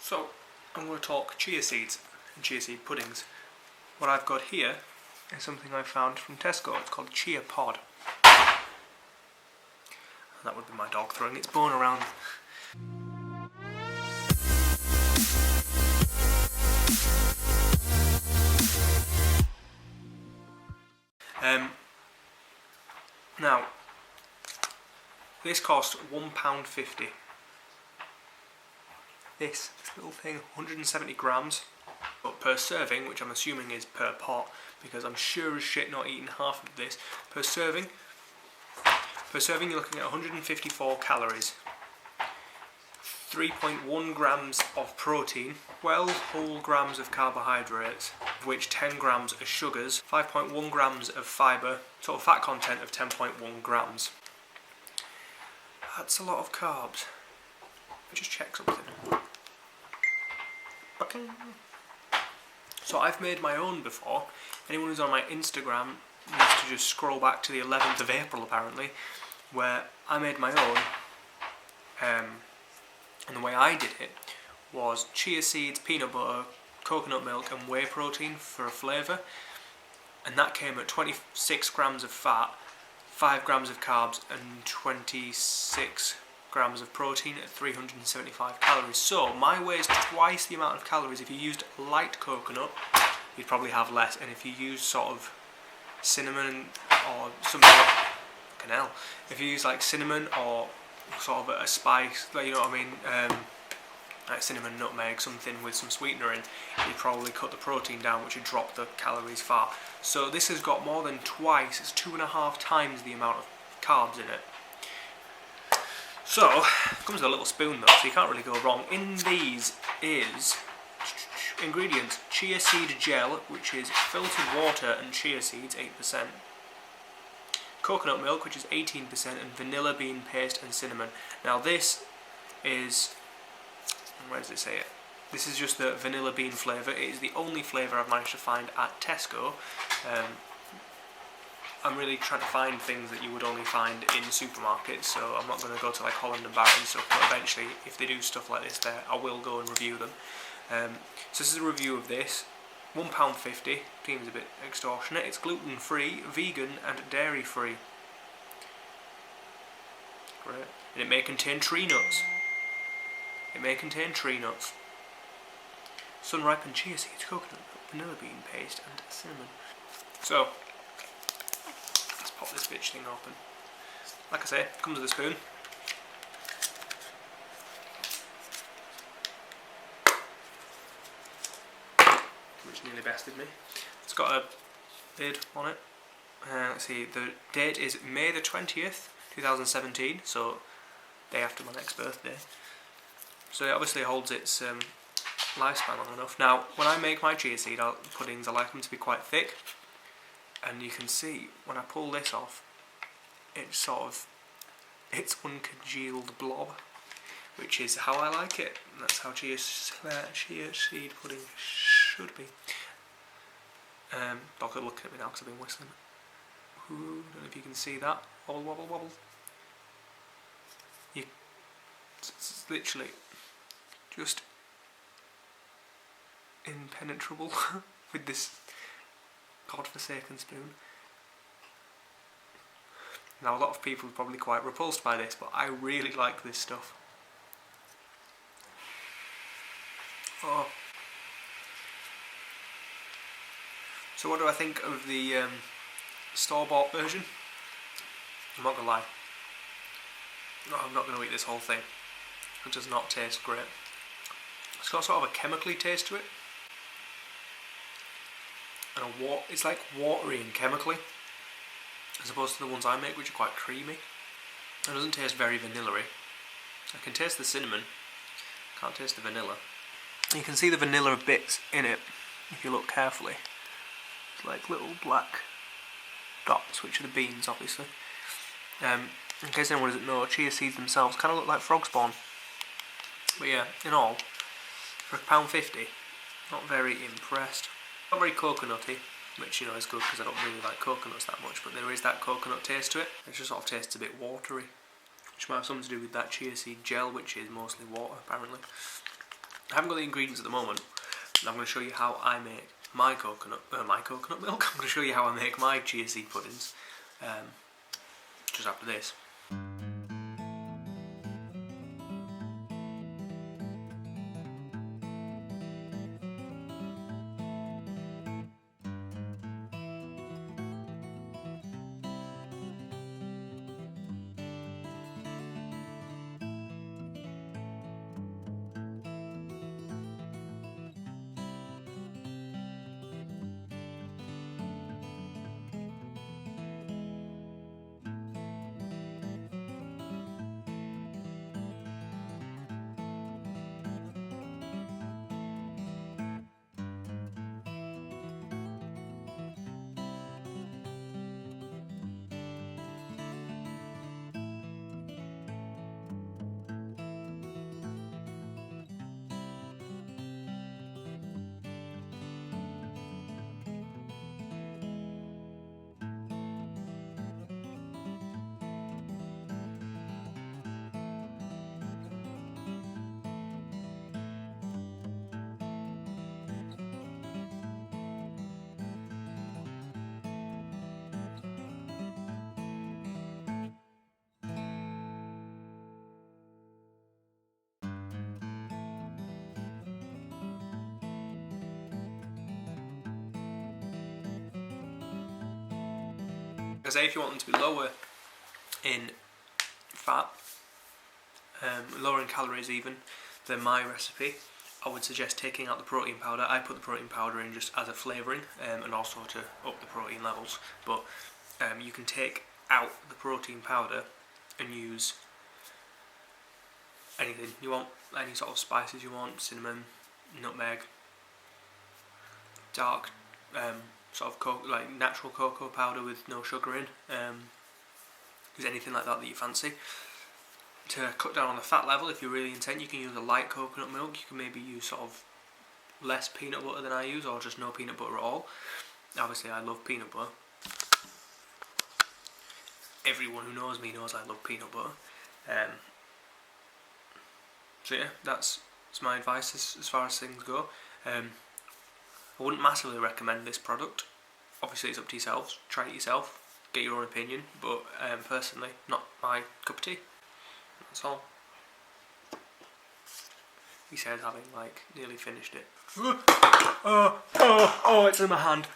So, I'm going to talk chia seeds and chia seed puddings. What I've got here is something I found from Tesco. It's called Chia pod. That would be my dog throwing its bone around. Now, this cost £1.50. This little thing, 170 grams, but per serving, which I'm assuming is per pot, because I'm sure as shit not eating half of this. Per serving, you're looking at 154 calories, 3.1 grams of protein, 12 whole grams of carbohydrates, of which 10 grams are sugars, 5.1 grams of fibre, total fat content of 10.1 grams. That's a lot of carbs. Just check something. So I've made my own before. Anyone who's on my Instagram needs to just scroll back to the 11th of April apparently, where I made my own. And the way I did it was chia seeds, peanut butter, coconut milk and whey protein for a flavour. And that came at 26 grams of fat, 5 grams of carbs and 26 grams of protein at 375 calories. So my way is twice the amount of calories. If you used light coconut, you'd probably have less, and if you use sort of cinnamon or something, if you use like cinnamon or sort of a spice, you know what I mean, like cinnamon, nutmeg, something with some sweetener in, you'd probably cut the protein down, which would drop the calories far. So this has got more than twice, it's 2.5 times the amount of carbs in it. So, it comes with a little spoon though, so you can't really go wrong. In these is ingredients: chia seed gel, which is filtered water and chia seeds, 8%. Coconut milk, which is 18%, and vanilla bean paste and cinnamon. Now this is, where does it say it? This is just the vanilla bean flavour. It is the only flavour I've managed to find at Tesco. I'm really trying to find things that you would only find in supermarkets, so I'm not going to go to like Holland and Barrett and stuff, but eventually if they do stuff like this there, I will go and review them. So this is a review of this. £1.50, seems a bit extortionate. It's gluten free, vegan and dairy free. Great. And it may contain tree nuts. Sun-ripened chia seeds, coconut milk, vanilla bean paste and cinnamon. So, let's pop this bitch thing open. Like I say, it comes with a spoon. Which nearly bested me. It's got a lid on it. Let's see, the date is May the 20th, 2017, so day after my next birthday. So it obviously holds its lifespan long enough. Now, when I make my chia seed puddings, I like them to be quite thick. And you can see, when I pull this off, it's uncongealed blob, which is how I like it. And that's how chia seed pudding should be. Dog are looking at me now because I've been whistling. Ooh, don't know if you can see that. Wobble, wobble, wobble. It's literally just impenetrable with this godforsaken spoon. Now a lot of people are probably quite repulsed by this, but I really like this stuff. Oh. So what do I think of the store-bought version? I'm not gonna lie. No, I'm not gonna eat this whole thing. It does not taste great. It's got sort of a chemically taste to it. And it's like watery and chemically, as opposed to the ones I make, which are quite creamy. It doesn't taste very vanilla-y. I can taste the cinnamon, can't taste the vanilla. You can see the vanilla bits in it if you look carefully. It's like little black dots, which are the beans, obviously. In case anyone doesn't know, chia seeds themselves kind of look like frog spawn. But yeah, in all, for £1.50, not very impressed. Not very coconutty, which you know is good because I don't really like coconuts that much, but there is that coconut taste to it. It just sort of tastes a bit watery, which might have something to do with that chia seed gel, which is mostly water apparently. I haven't got the ingredients at the moment. I'm going to show you how I make my coconut milk. I'm going to show you how I make my chia seed puddings just after this. I say if you want them to be lower in fat, lower in calories even than my recipe, I would suggest taking out the protein powder. I put the protein powder in just as a flavouring and also to up the protein levels, but you can take out the protein powder and use anything you want, any sort of spices you want, cinnamon, nutmeg, dark sort of like natural cocoa powder with no sugar in, use anything like that that you fancy. To cut down on the fat level, if you're really intent, you can use a light coconut milk. You can maybe use sort of less peanut butter than I use, or just no peanut butter at all. Obviously I love peanut butter. Everyone who knows me knows I love peanut butter. So yeah, that's my advice as far as things go. I wouldn't massively recommend this product. Obviously it's up to yourselves, try it yourself, get your own opinion, but personally, not my cup of tea. That's all. He says, having like nearly finished it. Oh, it's in my hand.